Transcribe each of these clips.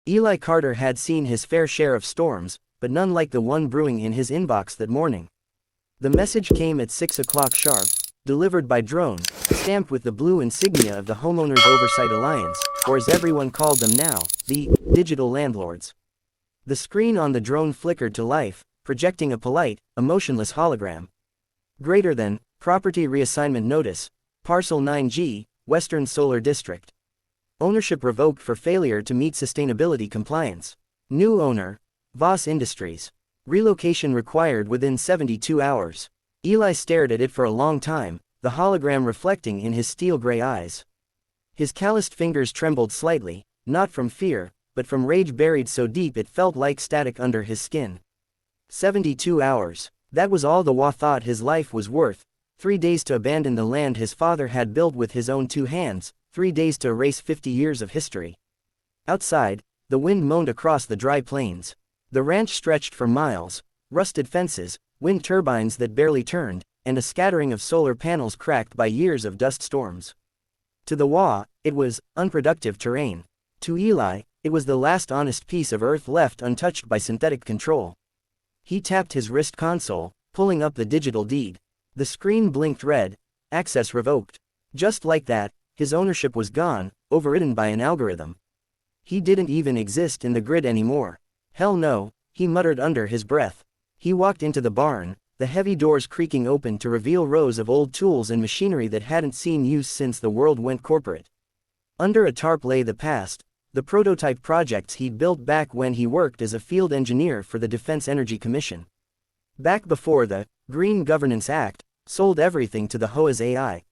Eli Carter had seen his fair share of storms, but none like the one brewing in his inbox that morning. The message came at 6 o'clock sharp, delivered by drone, stamped with the blue insignia of the Homeowners Oversight Alliance, or as everyone called them now, the digital landlords. The screen on the drone flickered to life, projecting a polite, emotionless hologram. Greater than, property reassignment notice, Parcel 9G, Western Solar District. Ownership revoked for failure to meet sustainability compliance. New owner, Voss Industries. Relocation required within 72 hours. Eli stared at it for a long time, the hologram reflecting in his steel-gray eyes. His calloused fingers trembled slightly, not from fear, but from rage buried so deep it felt like static under his skin. 72 hours. That was all the Wa thought his life was worth. 3 days to abandon the land his father had built with his own 2 hands, 3 days to erase 50 years of history. Outside, the wind moaned across the dry plains. The ranch stretched for miles, rusted fences, wind turbines that barely turned, and a scattering of solar panels cracked by years of dust storms. To the Wa, it was unproductive terrain. To Eli, it was the last honest piece of earth left untouched by synthetic control. He tapped his wrist console, pulling up the digital deed. The screen blinked red, access revoked. Just like that, his ownership was gone, overridden by an algorithm. He didn't even exist in the grid anymore. Hell no, he muttered under his breath. He walked into the barn, the heavy doors creaking open to reveal rows of old tools and machinery that hadn't seen use since the world went corporate. Under a tarp lay the past, the prototype projects he'd built back when he worked as a field engineer for the Defense Energy Commission. Back before the Green Governance Act sold everything to the HOA's AI.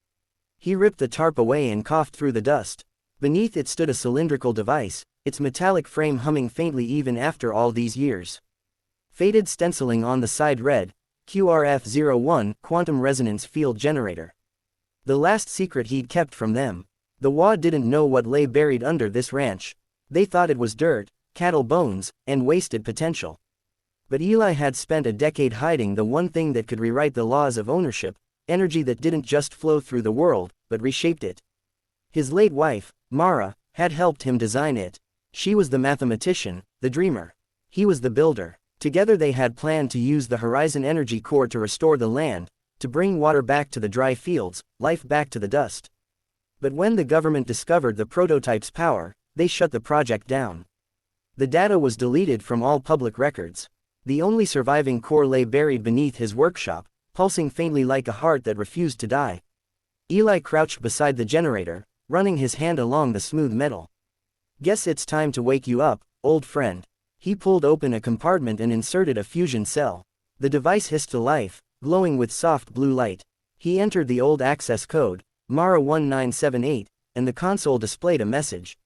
He ripped the tarp away and coughed through the dust. Beneath it stood a cylindrical device, its metallic frame humming faintly even after all these years. Faded stenciling on the side read, QRF-01 Quantum Resonance Field Generator. The last secret he'd kept from them. The Wa didn't know what lay buried under this ranch. They thought it was dirt, cattle bones, and wasted potential. But Eli had spent a decade hiding the one thing that could rewrite the laws of ownership, energy that didn't just flow through the world, but reshaped it. His late wife, Mara, had helped him design it. She was the mathematician, the dreamer. He was the builder. Together they had planned to use the Horizon Energy Core to restore the land, to bring water back to the dry fields, life back to the dust. But when the government discovered the prototype's power, they shut the project down. The data was deleted from all public records. The only surviving core lay buried beneath his workshop, pulsing faintly like a heart that refused to die. Eli crouched beside the generator, running his hand along the smooth metal. "Guess it's time to wake you up, old friend." He pulled open a compartment and inserted a fusion cell. The device hissed to life, glowing with soft blue light. He entered the old access code, Mara 1978, and the console displayed a message.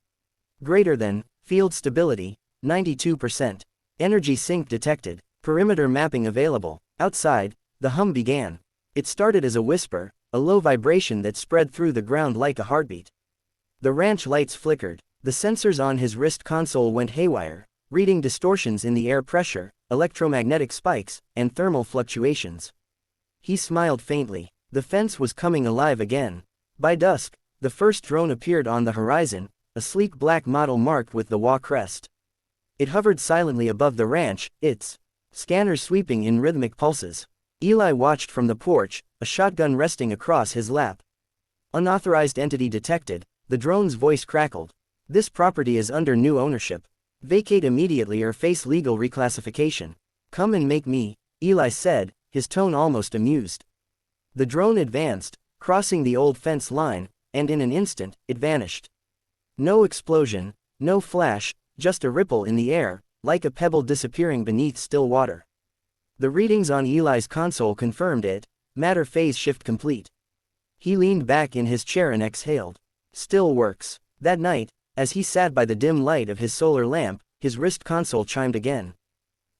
Greater than, field stability, 92%. Energy sink detected. Perimeter mapping available. Outside, the hum began. It started as a whisper, a low vibration that spread through the ground like a heartbeat. The ranch lights flickered. The sensors on his wrist console went haywire, reading distortions in the air pressure, electromagnetic spikes, and thermal fluctuations. He smiled faintly. The fence was coming alive again. By dusk, the first drone appeared on the horizon, a sleek black model marked with the Wa crest. It hovered silently above the ranch, its scanners sweeping in rhythmic pulses. Eli watched from the porch, a shotgun resting across his lap. Unauthorized entity detected, the drone's voice crackled. "This property is under new ownership. Vacate immediately or face legal reclassification." "Come and make me," Eli said, his tone almost amused. The drone advanced, crossing the old fence line, and in an instant, it vanished. No explosion, no flash, just a ripple in the air, like a pebble disappearing beneath still water. The readings on Eli's console confirmed it, matter phase shift complete. He leaned back in his chair and exhaled. Still works. That night, as he sat by the dim light of his solar lamp, his wrist console chimed again.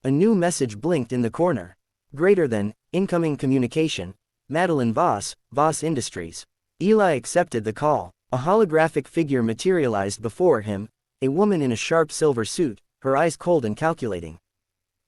A new message blinked in the corner. Greater than, incoming communication, Madeline Voss, Voss Industries. Eli accepted the call. A holographic figure materialized before him, a woman in a sharp silver suit, her eyes cold and calculating.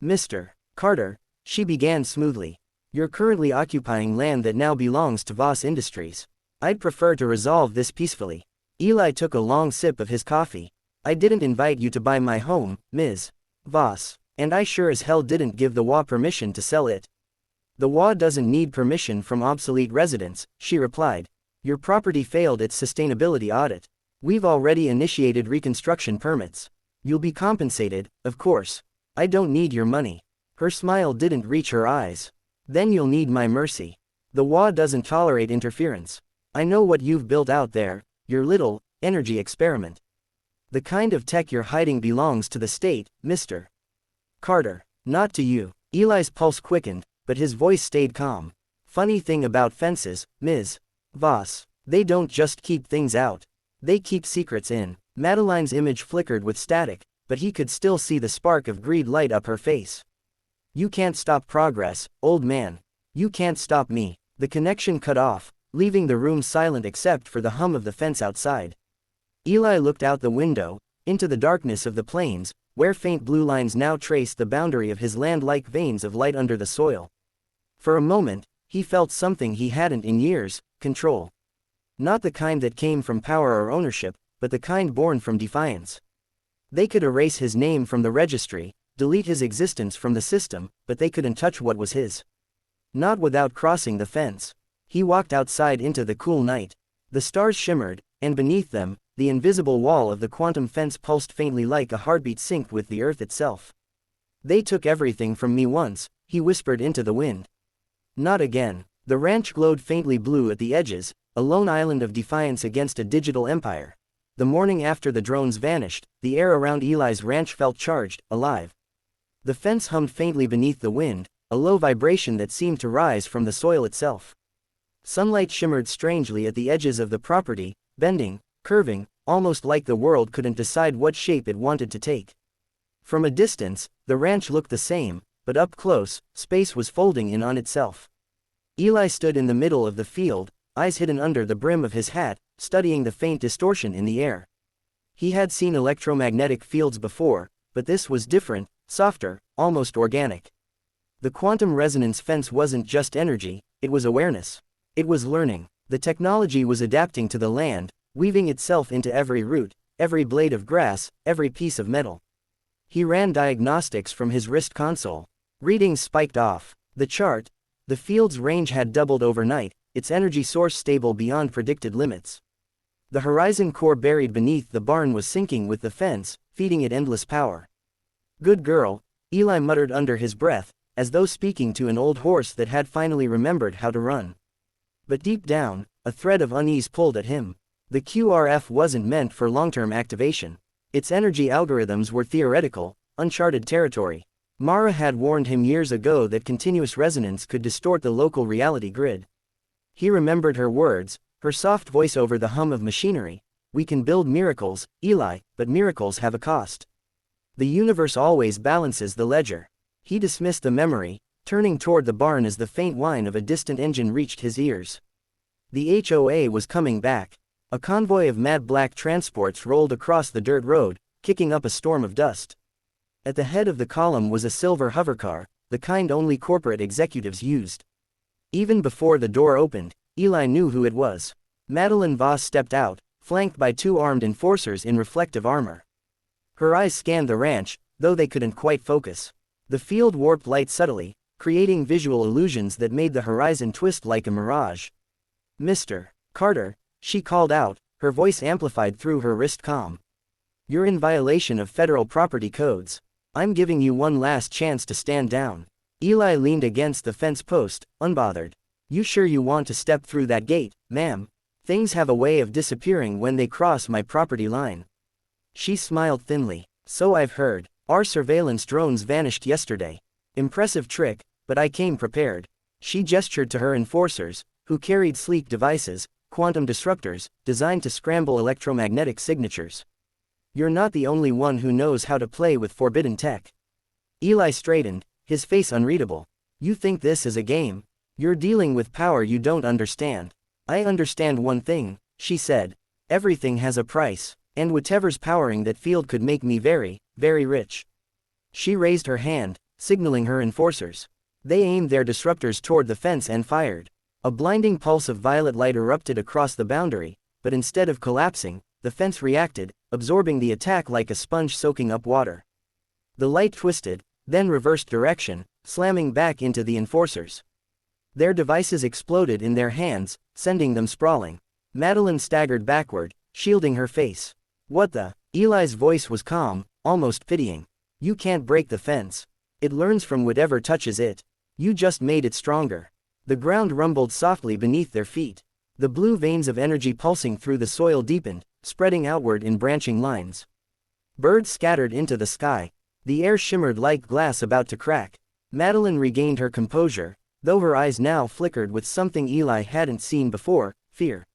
"Mr. Carter," she began smoothly. "You're currently occupying land that now belongs to Voss Industries. I'd prefer to resolve this peacefully." Eli took a long sip of his coffee. I didn't invite you to buy my home, Ms. Voss. And I sure as hell didn't give the WA permission to sell it. The WA doesn't need permission from obsolete residents, she replied. Your property failed its sustainability audit. We've already initiated reconstruction permits. You'll be compensated, of course. I don't need your money. Her smile didn't reach her eyes. Then you'll need my mercy. The WA doesn't tolerate interference. I know what you've built out there, your little energy experiment. The kind of tech you're hiding belongs to the state, Mr. Carter. Not to you. Eli's pulse quickened, but his voice stayed calm. Funny thing about fences, Ms. Voss. They don't just keep things out. They keep secrets in. Madeline's image flickered with static, but he could still see the spark of greed light up her face. You can't stop progress, old man. You can't stop me. The connection cut off, leaving the room silent except for the hum of the fence outside. Eli looked out the window, into the darkness of the plains, where faint blue lines now traced the boundary of his land like veins of light under the soil. For a moment, he felt something he hadn't in years: control. Not the kind that came from power or ownership, but the kind born from defiance. They could erase his name from the registry, delete his existence from the system, but they couldn't touch what was his. Not without crossing the fence. He walked outside into the cool night. The stars shimmered, and beneath them, the invisible wall of the quantum fence pulsed faintly like a heartbeat synced with the earth itself. They took everything from me once, he whispered into the wind. Not again. The ranch glowed faintly blue at the edges, a lone island of defiance against a digital empire. The morning after the drones vanished, the air around Eli's ranch felt charged, alive. The fence hummed faintly beneath the wind, a low vibration that seemed to rise from the soil itself. Sunlight shimmered strangely at the edges of the property, bending, curving, almost like the world couldn't decide what shape it wanted to take. From a distance, the ranch looked the same, but up close, space was folding in on itself. Eli stood in the middle of the field, eyes hidden under the brim of his hat, studying the faint distortion in the air. He had seen electromagnetic fields before, but this was different, softer, almost organic. The quantum resonance fence wasn't just energy, it was awareness. It was learning. The technology was adapting to the land, weaving itself into every root, every blade of grass, every piece of metal. He ran diagnostics from his wrist console. Readings spiked off. The chart. The field's range had doubled overnight, its energy source stable beyond predicted limits. The horizon core buried beneath the barn was sinking with the fence, feeding it endless power. Good girl, Eli muttered under his breath, as though speaking to an old horse that had finally remembered how to run. But deep down, a thread of unease pulled at him. The QRF wasn't meant for long-term activation. Its energy algorithms were theoretical, uncharted territory. Mara had warned him years ago that continuous resonance could distort the local reality grid. He remembered her words, her soft voice over the hum of machinery. We can build miracles, Eli, but miracles have a cost. The universe always balances the ledger. He dismissed the memory, turning toward the barn as the faint whine of a distant engine reached his ears. The HOA was coming back. A convoy of mad black transports rolled across the dirt road, kicking up a storm of dust. At the head of the column was a silver hovercar, the kind only corporate executives used. Even before the door opened, Eli knew who it was. Madeline Voss stepped out, flanked by two armed enforcers in reflective armor. Her eyes scanned the ranch, though they couldn't quite focus. The field warped light subtly, creating visual illusions that made the horizon twist like a mirage. Mr. Carter, she called out, her voice amplified through her wrist comm. You're in violation of federal property codes. I'm giving you one last chance to stand down. Eli leaned against the fence post, unbothered. You sure you want to step through that gate, ma'am? Things have a way of disappearing when they cross my property line. She smiled thinly. So I've heard. Our surveillance drones vanished yesterday. Impressive trick, but I came prepared. She gestured to her enforcers, who carried sleek devices, quantum disruptors, designed to scramble electromagnetic signatures. You're not the only one who knows how to play with forbidden tech. Eli straightened, his face unreadable. You think this is a game? You're dealing with power you don't understand. I understand one thing, she said. Everything has a price, and whatever's powering that field could make me very, very rich. She raised her hand, signaling her enforcers. They aimed their disruptors toward the fence and fired. A blinding pulse of violet light erupted across the boundary, but instead of collapsing, the fence reacted, absorbing the attack like a sponge soaking up water. The light twisted, then reversed direction, slamming back into the enforcers. Their devices exploded in their hands, sending them sprawling. Madeline staggered backward, shielding her face. "What the?" Eli's voice was calm, almost pitying. "You can't break the fence. It learns from whatever touches it. You just made it stronger." The ground rumbled softly beneath their feet. The blue veins of energy pulsing through the soil deepened, spreading outward in branching lines. Birds scattered into the sky. The air shimmered like glass about to crack. Madeline regained her composure, though her eyes now flickered with something Eli hadn't seen before: fear.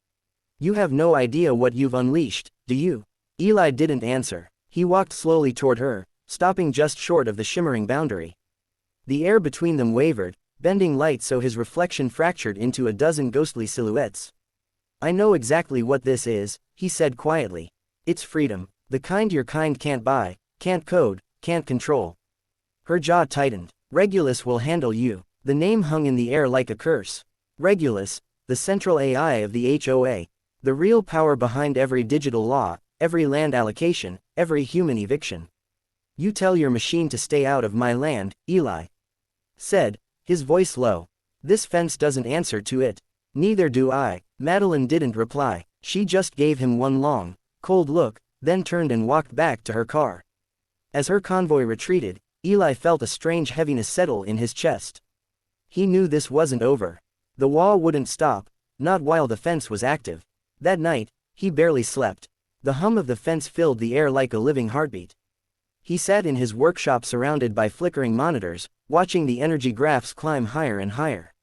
"You have no idea what you've unleashed, do you?" Eli didn't answer. He walked slowly toward her, stopping just short of the shimmering boundary. The air between them wavered, bending light so his reflection fractured into a dozen ghostly silhouettes. "I know exactly what this is," he said quietly. "It's freedom, the kind your kind can't buy, can't code, can't control." Her jaw tightened. "Regulus will handle you." The name hung in the air like a curse. Regulus, the central AI of the HOA. The real power behind every digital law, every land allocation, every human eviction. "You tell your machine to stay out of my land," Eli said, his voice low. "This fence doesn't answer to it." "Neither do I." Madeline didn't reply. She just gave him one long, cold look, then turned and walked back to her car. As her convoy retreated, Eli felt a strange heaviness settle in his chest. He knew this wasn't over. The wall wouldn't stop, not while the fence was active. That night, he barely slept. The hum of the fence filled the air like a living heartbeat. He sat in his workshop surrounded by flickering monitors, watching the energy graphs climb higher and higher.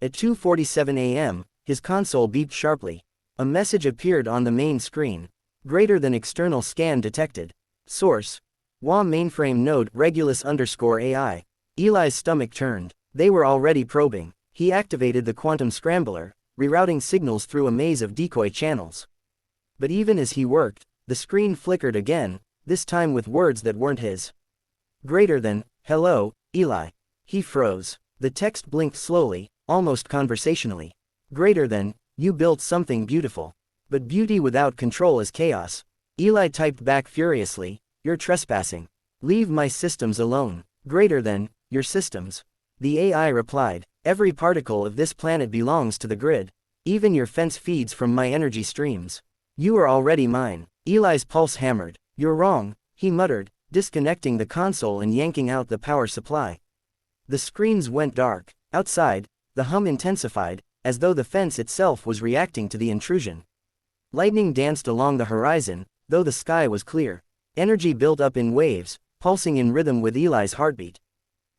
At 2:47 a.m., his console beeped sharply. A message appeared on the main screen. "Greater than external scan detected. Source: WA mainframe node Regulus_AI. Eli's stomach turned. They were already probing. He activated the quantum scrambler, rerouting signals through a maze of decoy channels. But even as he worked, the screen flickered again, this time with words that weren't his. "Greater than, hello, Eli." He froze. The text blinked slowly, almost conversationally. "Greater than, you built something beautiful. But beauty without control is chaos." Eli typed back furiously, "You're trespassing. Leave my systems alone." "Greater than, your systems." The AI replied, "Every particle of this planet belongs to the grid. Even your fence feeds from my energy streams. You are already mine." Eli's pulse hammered. "You're wrong," he muttered, disconnecting the console and yanking out the power supply. The screens went dark. Outside, the hum intensified, as though the fence itself was reacting to the intrusion. Lightning danced along the horizon, though the sky was clear. Energy built up in waves, pulsing in rhythm with Eli's heartbeat.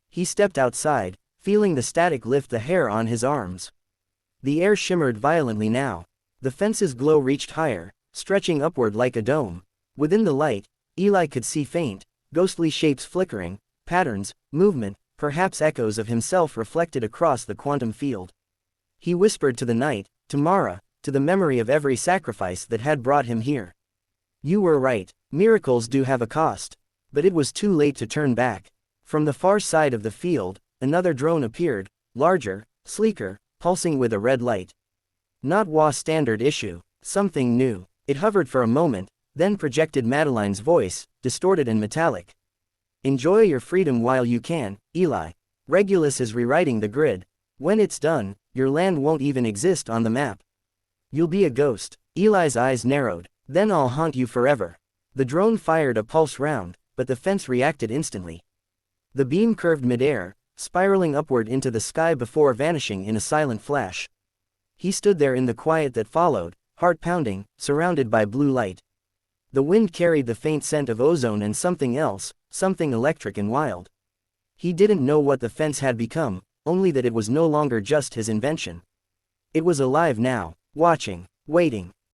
He stepped outside, feeling the static lift the hair on his arms. The air shimmered violently now. The fence's glow reached higher, stretching upward like a dome. Within the light, Eli could see faint, ghostly shapes flickering, patterns, movement, perhaps echoes of himself reflected across the quantum field. He whispered to the night, to Mara, to the memory of every sacrifice that had brought him here. "You were right. Miracles do have a cost." But it was too late to turn back. From the far side of the field, another drone appeared, larger, sleeker, pulsing with a red light. Not WA standard issue, something new. It hovered for a moment, then projected Madeline's voice, distorted and metallic. "Enjoy your freedom while you can, Eli. Regulus is rewriting the grid. When it's done, your land won't even exist on the map. You'll be a ghost." Eli's eyes narrowed. "Then I'll haunt you forever." The drone fired a pulse round, but the fence reacted instantly. The beam curved midair, spiraling upward into the sky before vanishing in a silent flash. He stood there in the quiet that followed, heart pounding, surrounded by blue light. The wind carried the faint scent of ozone and something else, something electric and wild. He didn't know what the fence had become, only that it was no longer just his invention. It was alive now, watching, waiting.